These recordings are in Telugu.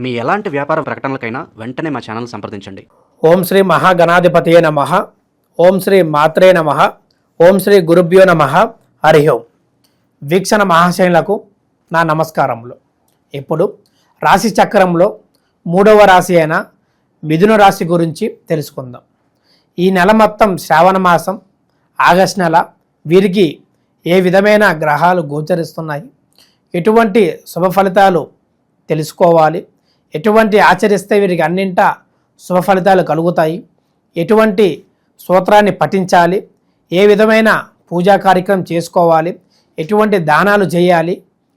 మీ ఎలాంటి వ్యాపార ప్రకటనలకైనా వెంటనే మా ఛానల్ సంప్రదించండి. ఓం శ్రీ మహాగణాధిపతయే నమః. ఓం శ్రీ మాత్రే నమః. ఓం శ్రీ గురుభ్యో నమః. హరి ఓం. వీక్షణ మహాశయులకు నా నమస్కారములు. ఇప్పుడు రాశి చక్రంలో 3వ రాశి అయిన మిథున రాశి గురించి తెలుసుకుందాం. ఈ నెల మొత్తం శ్రావణ మాసం, ఆగస్టు నెల వీరికి ఏ విధమైన గ్రహాలు గోచరిస్తున్నాయి, ఎటువంటి శుభ ఫలితాలు తెలుసుకోవాలి, ఎటువంటి ఆచరిస్తే వీరికి అన్నింటా శుభ ఫలితాలు కలుగుతాయి, ఎటువంటి సూత్రాన్ని పఠించాలి, ఏ విధమైన పూజా కార్యక్రమం చేసుకోవాలి, ఎటువంటి దానాలు చేయాలి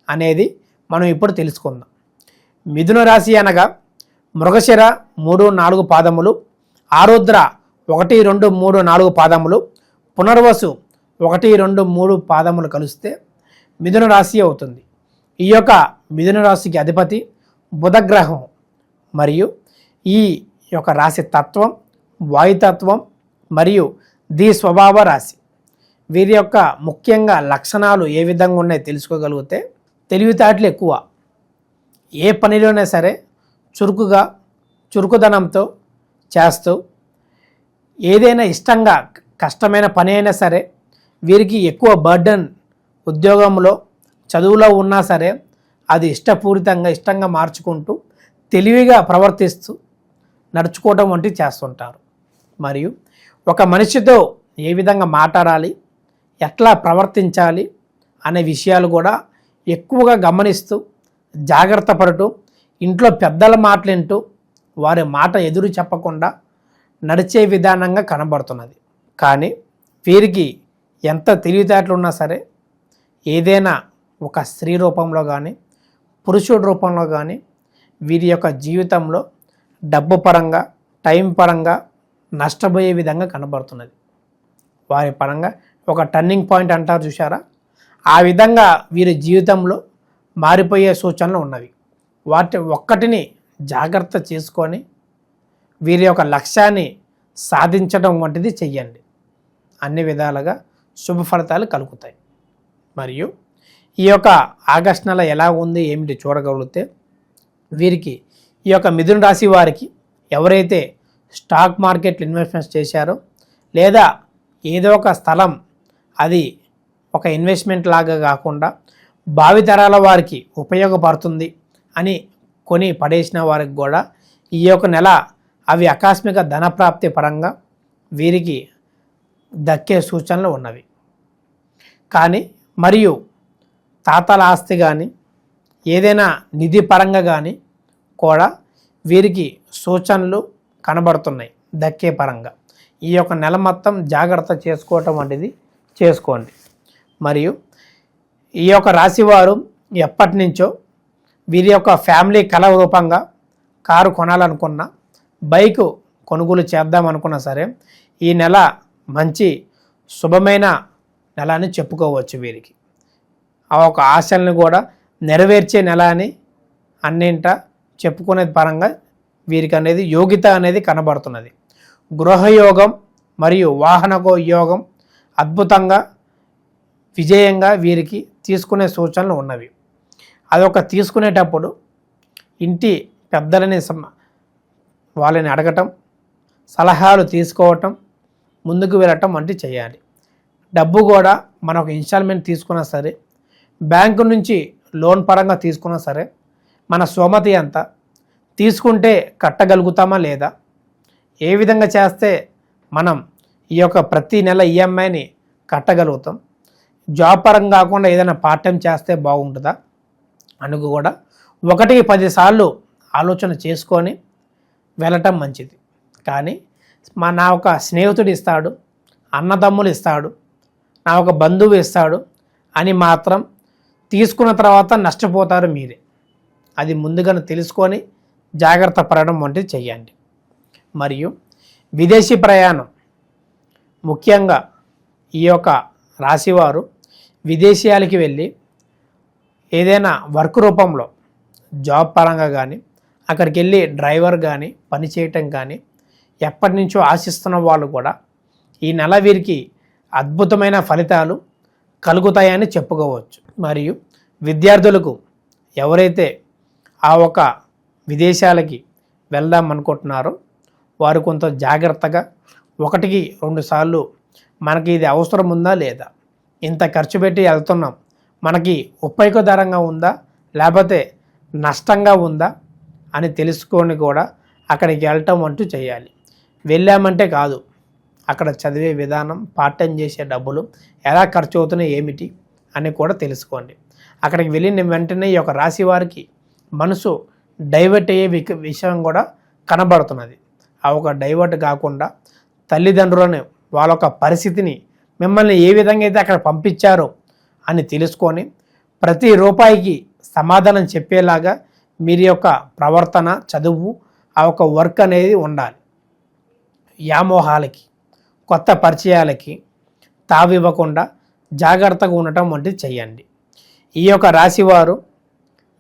అనేది మనం ఇప్పుడు తెలుసుకుందాం. మిథున రాశి అనగా మృగశిర 3-4 పాదములు, ఆరుద్ర 1-2-3-4 పాదములు, పునర్వసు 1-2-3 పాదములు కలిస్తే మిథున రాశి అవుతుంది. ఈ యొక్క మిథున రాశికి అధిపతి బుధగ్రహం మరియు ఈ యొక్క రాశి తత్వం వాయుతత్వం మరియు ది స్వభావ రాశి. వీరి యొక్క ముఖ్యంగా లక్షణాలు ఏ విధంగా ఉన్నాయో తెలుసుకోగలిగితే తెలివితేటలు ఎక్కువ, ఏ పనిలోనే సరే చురుకుదనంతో చేస్తూ ఏదైనా ఇష్టంగా కష్టమైన పని అయినా సరే వీరికి ఎక్కువ బర్డన్ ఉద్యోగంలో చదువులో ఉన్నా సరే అది ఇష్టంగా మార్చుకుంటూ తెలివిగా ప్రవర్తిస్తూ నడుచుకోవడం వంటివి చేస్తుంటారు. మరియు ఒక మనిషితో ఏ విధంగా మాట్లాడాలి, ఎట్లా ప్రవర్తించాలి అనే విషయాలు కూడా ఎక్కువగా గమనిస్తూ జాగ్రత్త పడుతూ ఇంట్లో పెద్దల మాటలు వింటూ వారి మాట ఎదురు చెప్పకుండా నడిచే విధానంగా కనబడుతున్నది. కానీ వీరికి ఎంత తెలివితేటలు ఉన్నా సరే ఏదైనా ఒక స్త్రీ రూపంలో కానీ పురుషుడి రూపంలో కానీ వీరి యొక్క జీవితంలో డబ్బు పరంగా టైం పరంగా నష్టపోయే విధంగా కనబడుతున్నది. వారి పరంగా ఒక టర్నింగ్ పాయింట్ అంటారు చూసారా, ఆ విధంగా వీరి జీవితంలో మారిపోయే సూచనలు ఉన్నవి. వాటి ఒక్కటిని జాగ్రత్త చేసుకొని వీరి యొక్క లక్ష్యాన్ని సాధించడం వంటిది చెయ్యండి. అన్ని విధాలుగా శుభ ఫలితాలు కలుగుతాయి. మరియు ఈ యొక్క ఆగస్టు నెల ఎలా ఉంది ఏమిటి చూడగలిగితే వీరికి ఈ యొక్క మిథున రాశి వారికి ఎవరైతే స్టాక్ మార్కెట్లో ఇన్వెస్ట్మెంట్స్ చేశారో లేదా ఏదో ఒక స్థలం అది ఒక ఇన్వెస్ట్మెంట్ లాగా కాకుండా భావితరాల వారికి ఉపయోగపడుతుంది అని కొని పడేసిన వారికి కూడా ఈ యొక్క నెల అవి ఆకస్మిక ధనప్రాప్తి పరంగా వీరికి దక్కే సూచనలు ఉన్నవి. కానీ మరియు తాతల ఆస్తి కానీ ఏదైనా నిధి పరంగా కానీ కూడా వీరికి సూచనలు కనబడుతున్నాయి దక్కే పరంగా. ఈ యొక్క నెల మొత్తం జాగ్రత్త చేసుకోవటం వంటిది చేసుకోండి. మరియు ఈ యొక్క రాశివారు ఎప్పటి నుంచో వీరి యొక్క ఫ్యామిలీ కళ రూపంగా కారు కొనాలనుకున్నా, బైకు కొనుగోలు చేద్దామనుకున్నా సరే ఈ నెల మంచి శుభమైన నెల అని చెప్పుకోవచ్చు. వీరికి ఆ ఒక ఆశల్ని కూడా నెరవేర్చే నెల అని అన్నింట చెప్పుకునే పరంగా వీరికి అనేది యోగిత అనేది కనబడుతున్నది. గృహయోగం మరియు వాహనకో యోగం అద్భుతంగా విజయంగా వీరికి తీసుకునే సూచనలు ఉన్నవి. అదొక తీసుకునేటప్పుడు ఇంటి పెద్దలని వాళ్ళని అడగటం, సలహాలు తీసుకోవటం, ముందుకు వెళ్ళటం వంటివి చేయాలి. డబ్బు కూడా మనం ఒక ఇన్స్టాల్మెంట్ తీసుకున్నా సరే, బ్యాంకు నుంచి లోన్ పరంగా తీసుకున్నా సరే మన స్తోమత ఎంత తీసుకుంటే కట్టగలుగుతామా లేదా, ఏ విధంగా చేస్తే మనం ఈ యొక్క ప్రతి నెల ఈఎంఐని కట్టగలుగుతాం, జాబ్ పరంగా కాకుండా ఏదైనా పార్ట్ టైం చేస్తే బాగుంటుందా అని కూడా 1-10 సార్లు ఆలోచన చేసుకొని వెళ్ళటం మంచిది. కానీ నా ఒక స్నేహితుడు ఇస్తాడు, అన్నదమ్ములు ఇస్తాడు, నా ఒక బంధువు ఇస్తాడు అని మాత్రం తీసుకున్న తర్వాత నష్టపోతారు మీరే. అది ముందుగానే తెలుసుకొని జాగ్రత్త పడడం వంటిది చెయ్యండి. మరియు విదేశీ ప్రయాణం ముఖ్యంగా ఈ యొక్క రాశివారు విదేశీయాలకి వెళ్ళి ఏదైనా వర్క్ రూపంలో జాబ్ పరంగా కానీ అక్కడికి వెళ్ళి డ్రైవర్ కానీ పని చేయటం కానీ ఎప్పటి నుంచో ఆశిస్తున్న వాళ్ళు కూడా ఈ నెల వీరికి అద్భుతమైన ఫలితాలు కలుగుతాయని చెప్పుకోవచ్చు. మరియు విద్యార్థులకు ఎవరైతే ఆ ఒక విదేశాలకి వెళ్దాం అనుకుంటున్నారో వారు కొంత జాగ్రత్తగా 1-2 సార్లు మనకి ఇది అవసరం ఉందా లేదా, ఇంత ఖర్చు పెట్టి వెళ్తున్నాం, మనకి ఉపయోగకరంగా ఉందా లేకపోతే నష్టంగా ఉందా అని తెలుసుకొని కూడా అక్కడికి వెళ్ళటం అంటూ చేయాలి. వెళ్ళామంటే కాదు, అక్కడ చదివే విధానం, పార్ట్ టైం చేసే డబ్బులు ఎలా ఖర్చు అవుతున్నాయి ఏమిటి అని కూడా తెలుసుకోండి. అక్కడికి వెళ్ళిన వెంటనే ఈ యొక్క రాశి వారికి మనసు డైవర్ట్ అయ్యే విషయం కూడా కనబడుతున్నది. ఆ ఒక డైవర్ట్ కాకుండా తల్లిదండ్రులను వాళ్ళ యొక్క పరిస్థితిని మిమ్మల్ని ఏ విధంగా అయితే అక్కడ పంపించారో అని తెలుసుకొని ప్రతి రూపాయికి సమాధానం చెప్పేలాగా మీరు యొక్క ప్రవర్తన, చదువు, ఆ ఒక వర్క్ అనేది ఉండాలి. వ్యామోహాలకి, కొత్త పరిచయాలకి తావివ్వకుండా జాగ్రత్తగా ఉండటం వంటిది చేయండి. ఈ యొక్క రాశివారు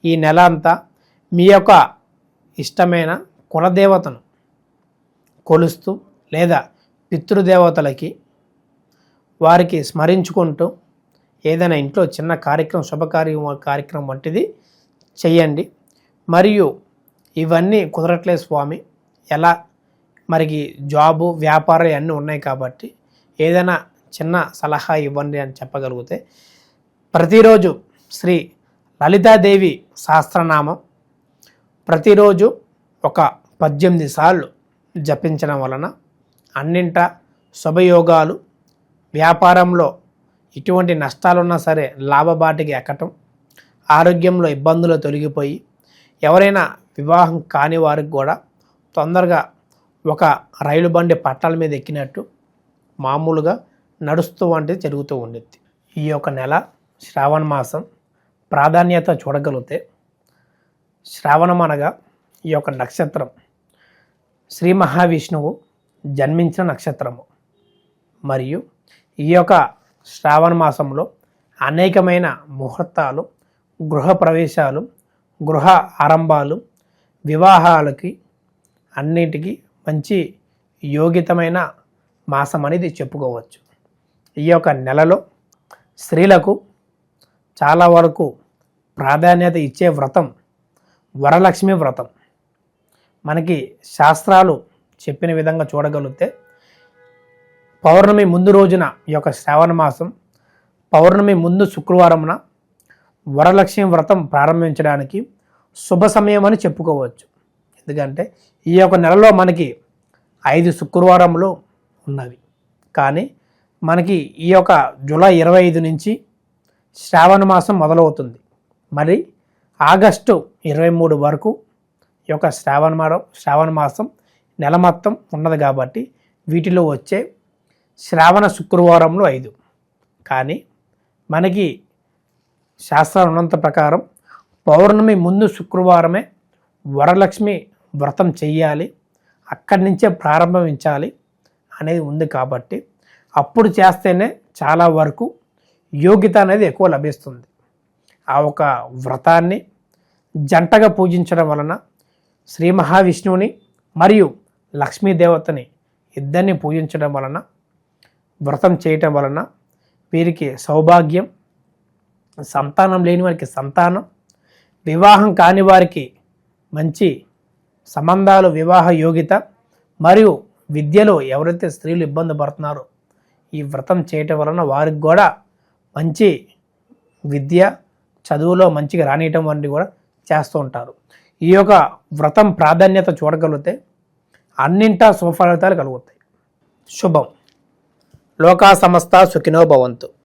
ఈ నెల అంతా మీ యొక్క ఇష్టమైన కులదేవతను కొలుస్తూ లేదా పితృదేవతలకి వారికి స్మరించుకుంటూ ఏదైనా ఇంట్లో చిన్న కార్యక్రమం, కార్యక్రమం వంటిది చెయ్యండి. మరియు ఇవన్నీ కుదరట్లేదు స్వామి, ఎలా మరికి జాబు, వ్యాపారం అన్నీ ఉన్నాయి కాబట్టి ఏదైనా చిన్న సలహా ఇవ్వండి అని చెప్పగలిగితే ప్రతిరోజు శ్రీ లలితాదేవి సహస్రనామం ప్రతిరోజు ఒక 18 సార్లు జపించడం వలన అన్నింటా శుభయోగాలు, వ్యాపారంలో ఎటువంటి నష్టాలున్నా సరే లాభబాటికి ఎక్కటం, ఆరోగ్యంలో ఇబ్బందులు తొలగిపోయి ఎవరైనా వివాహం కాని వారికి కూడా తొందరగా ఒక రైలు బండి పట్టాల మీద ఎక్కినట్టు మామూలుగా నడుస్తూ వంటిది జరుగుతూ ఉండిద్ది. ఈ యొక్క నెల శ్రావణ మాసం ప్రాధాన్యత చూడగలిగితే శ్రావణం అనగా ఈ యొక్క నక్షత్రం శ్రీ మహావిష్ణువు జన్మించిన నక్షత్రము. మరియు ఈ యొక్క శ్రావణ మాసంలో అనేకమైన ముహూర్తాలు, గృహ ప్రవేశాలు, గృహ ఆరంభాలు, వివాహాలకి అన్నిటికీ మంచి యోగితమైన మాసం అనేది చెప్పుకోవచ్చు. ఈ యొక్క నెలలో స్త్రీలకు చాలా వరకు ప్రాధాన్యత ఇచ్చే వ్రతం వరలక్ష్మి వ్రతం. మనకి శాస్త్రాలు చెప్పిన విధంగా చూడగలిగితే పౌర్ణమి ముందు రోజున ఈ యొక్క శ్రావణ మాసం పౌర్ణమి ముందు శుక్రవారమున వరలక్ష్మి వ్రతం ప్రారంభించడానికి శుభ సమయం అని చెప్పుకోవచ్చు. ఎందుకంటే ఈ యొక్క నెలలో మనకి 5 శుక్రవారములు ఉన్నవి. కానీ మనకి ఈ యొక్క జూలై 25 నుంచి శ్రావణ మాసం మొదలవుతుంది. మరి ఆగస్టు 23 వరకు ఈ యొక్క శ్రావణ మాసం నెల మొత్తం ఉన్నది కాబట్టి వీటిలో వచ్చే శ్రావణ శుక్రవారంలో 5. కానీ మనకి శాస్త్రం ఉన్నంత ప్రకారం పౌర్ణమి ముందు శుక్రవారమే వరలక్ష్మి వ్రతం చెయ్యాలి, అక్కడి నుంచే ప్రారంభించాలి అనేది ఉంది. కాబట్టి అప్పుడు చేస్తేనే చాలా వరకు యోగ్యత అనేది ఎక్కువ లభిస్తుంది. ఆ ఒక వ్రతాన్ని జంటగా పూజించడం వలన శ్రీ మహావిష్ణువుని మరియు లక్ష్మీదేవతని ఇద్దరిని పూజించడం వలన, వ్రతం చేయటం వలన వీరికి సౌభాగ్యం, సంతానం లేని వారికి సంతానం, వివాహం కాని వారికి మంచి సంబంధాలు, వివాహ యోగ్యత, మరియు విద్యలో ఎవరైతే స్త్రీలు ఇబ్బంది పడుతున్నారో ఈ వ్రతం చేయటం వలన వారికి కూడా మంచి విద్య, చదువులో మంచిగా రానియటం వంటివి కూడా చేస్తూ ఉంటారు. ఈ యొక్క వ్రతం ప్రాధాన్యత చూడగలిగితే అన్నింటా శుభఫలితాలు కలుగుతాయి. శుభం. లోకా సమస్త సుఖినో భవంతు.